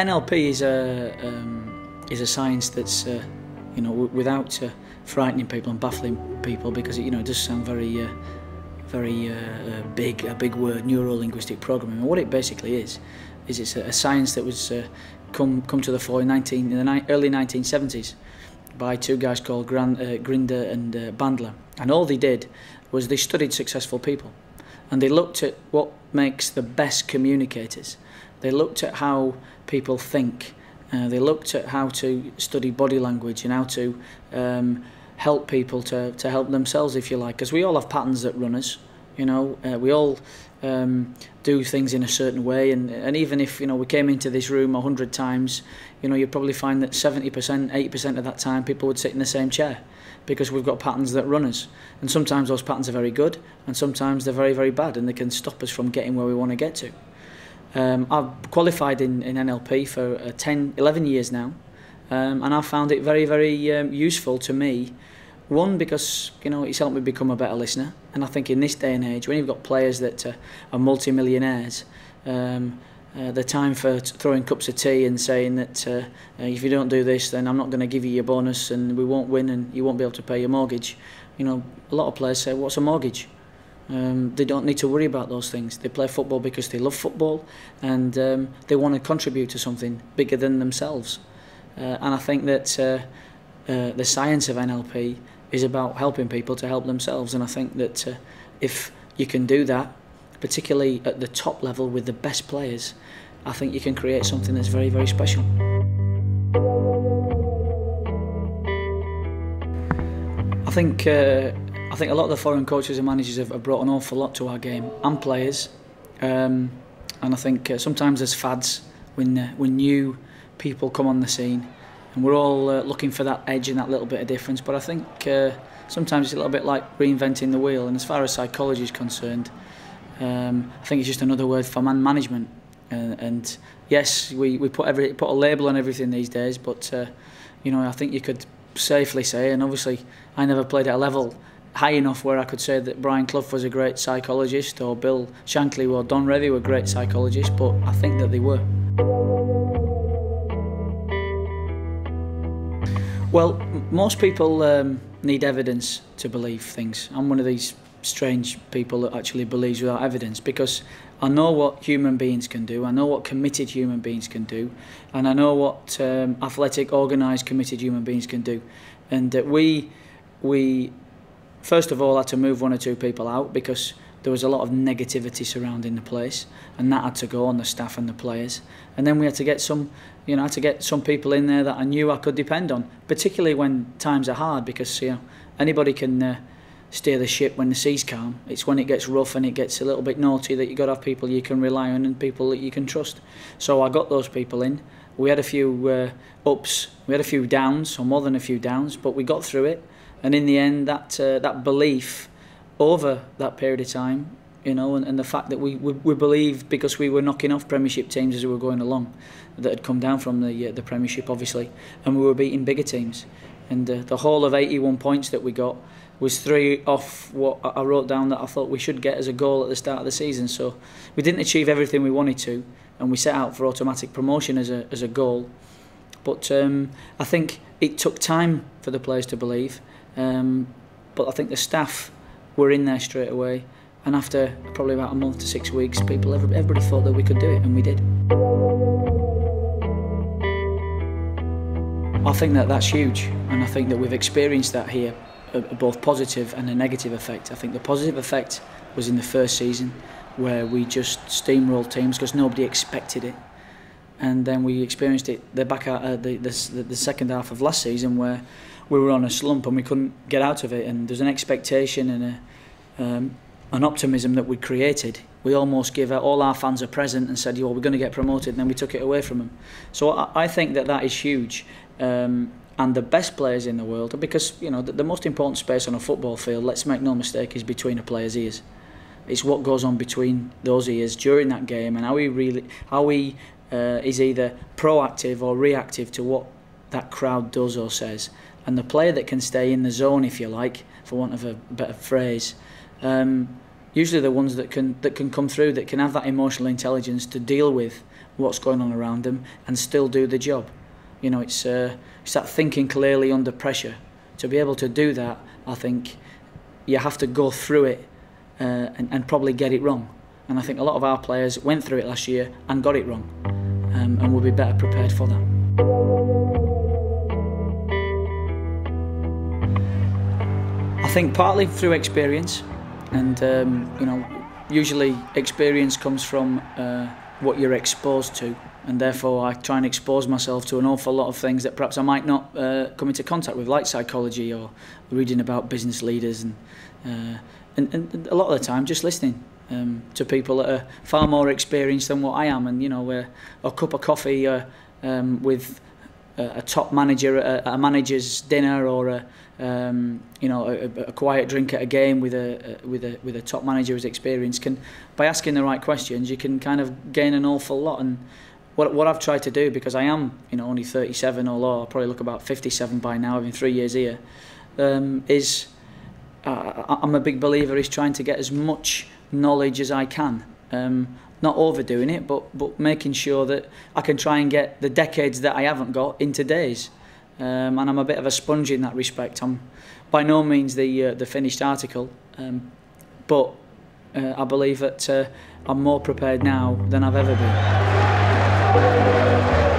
NLP is a science that's without frightening people and baffling people, because it does sound very big, a big word, neuro-linguistic programming. And what it basically is it's a science that was come to the fore in the early 1970s by two guys called Grinder and Bandler. And all they did was they studied successful people, and they looked at what makes the best communicators. They looked at how people think. They looked at how to study body language and how to help people to help themselves, if you like. Because we all have patterns that run us. We all do things in a certain way, and even if we came into this room 100 times, you'd probably find that 70%, 80% of that time people would sit in the same chair, because we've got patterns that run us. And sometimes those patterns are very good, and sometimes they're very, very bad, and they can stop us from getting where we want to get to. I've qualified in NLP for 11 years now, and I've found it very, very useful to me. One, because it's helped me become a better listener, and I think in this day and age, when you've got players that are multi-millionaires, the time for throwing cups of tea and saying that if you don't do this, then I'm not going to give you your bonus, and we won't win, and you won't be able to pay your mortgage. A lot of players say, "What's a mortgage?" They don't need to worry about those things. They play football because they love football, and they want to contribute to something bigger than themselves. And I think that the science of NLP is about helping people to help themselves. And I think that if you can do that, particularly at the top level with the best players, I think you can create something that's very, very special. I think a lot of the foreign coaches and managers have brought an awful lot to our game and players, and I think sometimes there's fads when new people come on the scene, and we're all looking for that edge and that little bit of difference. But I think sometimes it's a little bit like reinventing the wheel. And as far as psychology is concerned, I think it's just another word for man management. And yes, we put a label on everything these days, but I think you could safely say, and obviously I never played at a level high enough where I could say that Brian Clough was a great psychologist, or Bill Shankly or Don Revie were great psychologists, but I think that they were. Well, most people need evidence to believe things. I'm one of these strange people that actually believes without evidence, because I know what human beings can do, I know what committed human beings can do, and I know what athletic, organised, committed human beings can do. And that we first of all had to move one or two people out, because there was a lot of negativity surrounding the place, and that had to go on the staff and the players. And then we had to get some people in there that I knew I could depend on, particularly when times are hard, because anybody can steer the ship when the sea's calm. It's when it gets rough and it gets a little bit naughty that you've got to have people you can rely on and people that you can trust. So I got those people in. We had a few ups, we had a few downs, or more than a few downs, but we got through it. And in the end, that belief over that period of time, and the fact that we believed, because we were knocking off Premiership teams as we were going along, that had come down from the Premiership, obviously, and we were beating bigger teams. And the whole of 81 points that we got was 3 off what I wrote down that I thought we should get as a goal at the start of the season. So we didn't achieve everything we wanted to, and we set out for automatic promotion as a goal. But I think it took time for the players to believe. But I think the staff were in there straight away, and after probably about a month to 6 weeks, everybody thought that we could do it, and we did. I think that's huge, and I think that we've experienced that here, both positive and a negative effect. I think the positive effect was in the first season, where we just steamrolled teams because nobody expected it. And then we experienced it the second half of last season, where we were on a slump and we couldn't get out of it. And there's an expectation and an optimism that we created. We almost gave all our fans a present and said, we're going to get promoted, and then we took it away from them. So I think that is huge. And the best players in the world, because the most important space on a football field, let's make no mistake, is between a player's ears. It's what goes on between those ears during that game, and how he is either proactive or reactive to what that crowd does or says. And the player that can stay in the zone, if you like, for want of a better phrase, usually the ones that can come through, that can have that emotional intelligence to deal with what's going on around them and still do the job. You know, it's that thinking clearly under pressure. To be able to do that, I think you have to go through it and probably get it wrong. And I think a lot of our players went through it last year and got it wrong, and will be better prepared for that. I think partly through experience, and you know, usually experience comes from what you're exposed to, and therefore I try and expose myself to an awful lot of things that perhaps I might not come into contact with, like psychology or reading about business leaders, and a lot of the time just listening to people that are far more experienced than what I am, and you know, a cup of coffee with a top manager at a manager's dinner, or you know, a quiet drink at a game with a top manager who's experienced, can, by asking the right questions, you can kind of gain an awful lot. And what I've tried to do, because I am, you know, only 37, although I'll probably look about 57 by now, having 3 years here, is I'm a big believer is trying to get as much knowledge as I can. Not overdoing it, but making sure that I can try and get the decades that I haven't got into days. And I'm a bit of a sponge in that respect. I'm by no means the finished article, but I believe that I'm more prepared now than I've ever been.